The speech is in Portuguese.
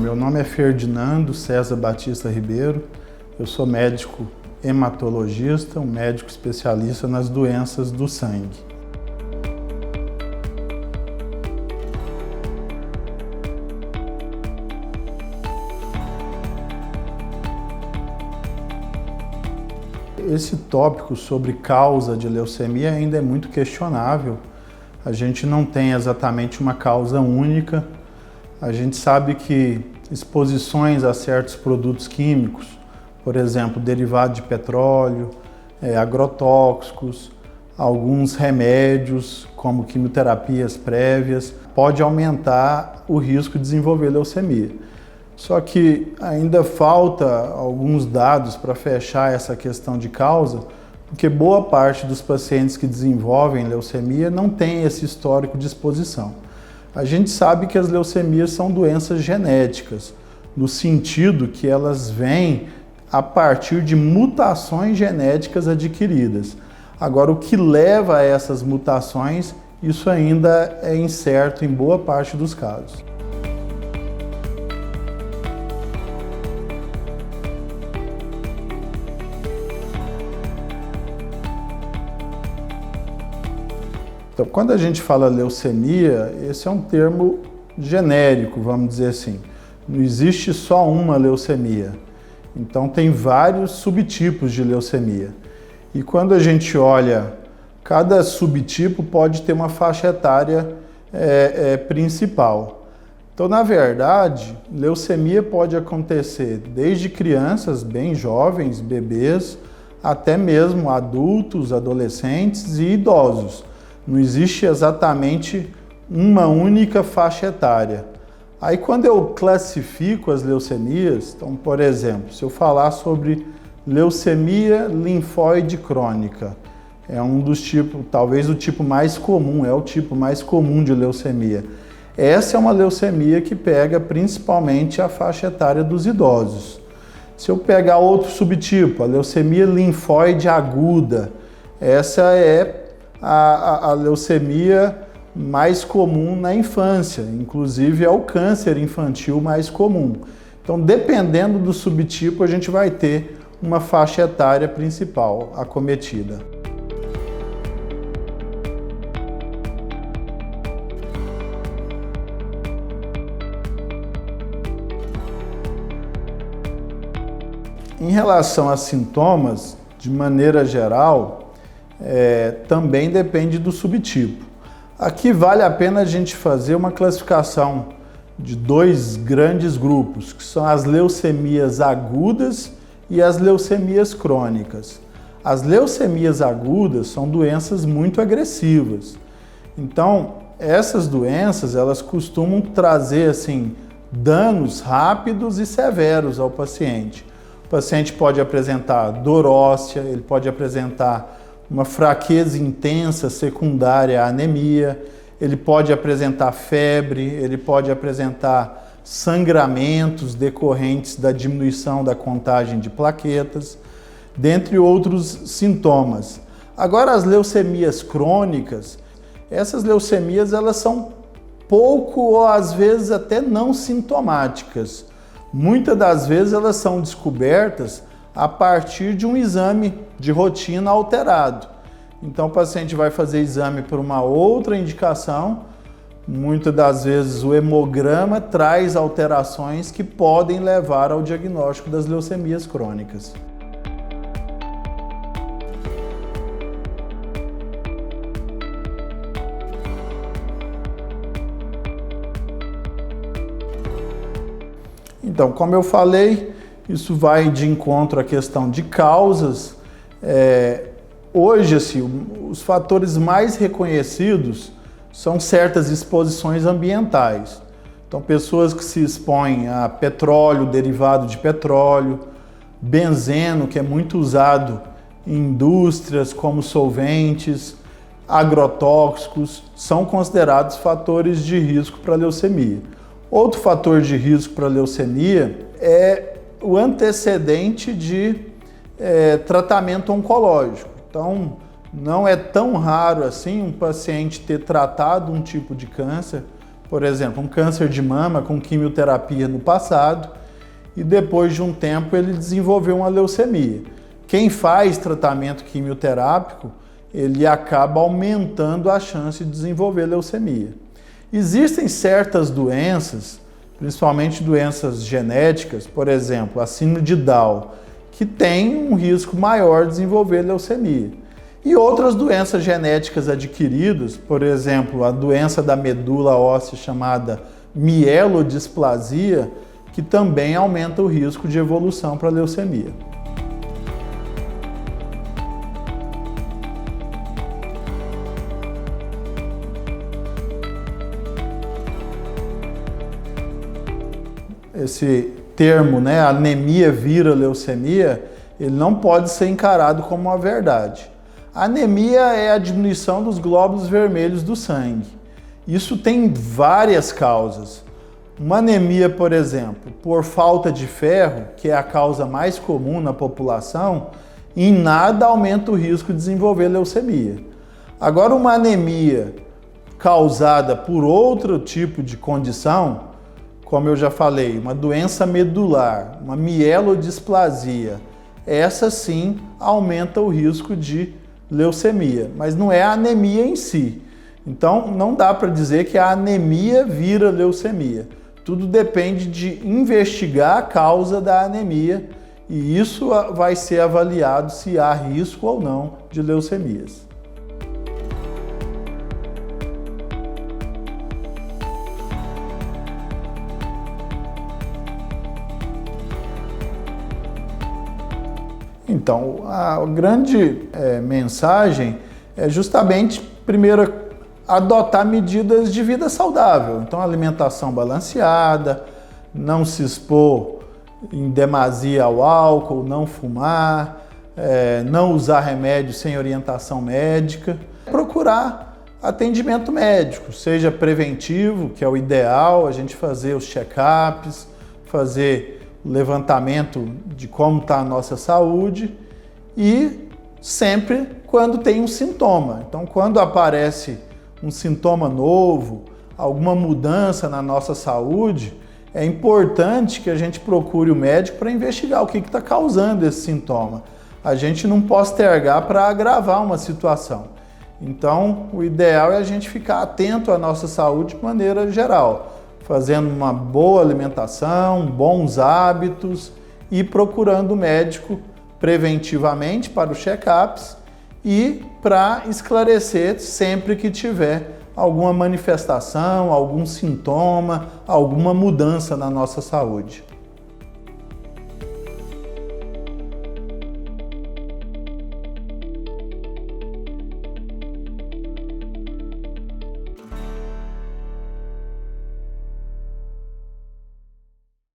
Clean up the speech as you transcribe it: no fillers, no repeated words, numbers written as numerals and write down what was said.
meu nome é Ferdinando César Batista Ribeiro, eu sou médico hematologista, um médico especialista nas doenças do sangue. Esse tópico sobre causa de leucemia ainda é muito questionável. A gente não tem exatamente uma causa única. A gente sabe que exposições a certos produtos químicos, por exemplo, derivado de petróleo, agrotóxicos, alguns remédios, como quimioterapias prévias, pode aumentar o risco de desenvolver leucemia. Só que ainda falta alguns dados para fechar essa questão de causa, porque boa parte dos pacientes que desenvolvem leucemia não tem esse histórico de exposição. A gente sabe que as leucemias são doenças genéticas, no sentido que elas vêm a partir de mutações genéticas adquiridas. Agora, o que leva a essas mutações, isso ainda é incerto em boa parte dos casos. Então, quando a gente fala leucemia, esse é um termo genérico, vamos dizer assim. Não existe só uma leucemia. Então, tem vários subtipos de leucemia. E quando a gente olha, cada subtipo pode ter uma faixa etária principal. Então, na verdade, leucemia pode acontecer desde crianças bem jovens, bebês, até mesmo adultos, adolescentes e idosos. Não existe exatamente uma única faixa etária. Aí quando eu classifico as leucemias, então, por exemplo, se eu falar sobre leucemia linfóide crônica, é um dos tipos, talvez o tipo mais comum, é o tipo mais comum de leucemia. Essa é uma leucemia que pega principalmente a faixa etária dos idosos. Se eu pegar outro subtipo, a leucemia linfóide aguda, essa é a leucemia mais comum na infância, inclusive é o câncer infantil mais comum. Então, dependendo do subtipo, a gente vai ter uma faixa etária principal acometida. Em relação a sintomas, de maneira geral, também depende do subtipo. Aqui vale a pena a gente fazer uma classificação de dois grandes grupos, que são as leucemias agudas e as leucemias crônicas. As leucemias agudas são doenças muito agressivas. Então, essas doenças, elas costumam trazer assim, danos rápidos e severos ao paciente. O paciente pode apresentar dor óssea, ele pode apresentar uma fraqueza intensa secundária à anemia, ele pode apresentar febre, ele pode apresentar sangramentos decorrentes da diminuição da contagem de plaquetas, dentre outros sintomas. Agora, as leucemias crônicas, essas leucemias elas são pouco ou às vezes até não sintomáticas. Muitas das vezes elas são descobertas a partir de um exame de rotina alterado. Então o paciente vai fazer exame por uma outra indicação, muitas das vezes o hemograma traz alterações que podem levar ao diagnóstico das leucemias crônicas. Então, como eu falei, isso vai de encontro à questão de causas. Hoje, assim, os fatores mais reconhecidos são certas exposições ambientais. Então, pessoas que se expõem a petróleo, derivado de petróleo, benzeno, que é muito usado em indústrias como solventes, agrotóxicos, são considerados fatores de risco para a leucemia. Outro fator de risco para a leucemia é o antecedente de tratamento oncológico. Então, não é tão raro assim um paciente ter tratado um tipo de câncer, por exemplo, um câncer de mama com quimioterapia no passado e depois de um tempo ele desenvolveu uma leucemia. Quem faz tratamento quimioterápico, ele acaba aumentando a chance de desenvolver leucemia. Existem certas doenças, principalmente doenças genéticas, por exemplo, a síndrome de Down, que tem um risco maior de desenvolver leucemia. E outras doenças genéticas adquiridas, por exemplo, a doença da medula óssea chamada mielodisplasia, que também aumenta o risco de evolução para leucemia. Esse termo, né, anemia vira leucemia, ele não pode ser encarado como uma verdade. A anemia é a diminuição dos glóbulos vermelhos do sangue. Isso tem várias causas. Uma anemia, por exemplo, por falta de ferro, que é a causa mais comum na população, em nada aumenta o risco de desenvolver leucemia. Agora, uma anemia causada por outro tipo de condição, como eu já falei, uma doença medular, uma mielodisplasia, essa sim aumenta o risco de leucemia, mas não é a anemia em si. Então não dá para dizer que a anemia vira leucemia. Tudo depende de investigar a causa da anemia e isso vai ser avaliado se há risco ou não de leucemias. Então, a grande mensagem é justamente, primeiro, adotar medidas de vida saudável. Então, alimentação balanceada, não se expor em demasia ao álcool, não fumar, não usar remédio sem orientação médica. Procurar atendimento médico, seja preventivo, que é o ideal, a gente fazer os check-ups, fazer levantamento de como está a nossa saúde e sempre quando tem um sintoma. Então, quando aparece um sintoma novo, alguma mudança na nossa saúde, é importante que a gente procure o médico para investigar o que está causando esse sintoma. A gente não postergar para agravar uma situação. Então, o ideal é a gente ficar atento à nossa saúde de maneira geral, fazendo uma boa alimentação, bons hábitos e procurando o médico preventivamente para os check-ups e para esclarecer sempre que tiver alguma manifestação, algum sintoma, alguma mudança na nossa saúde.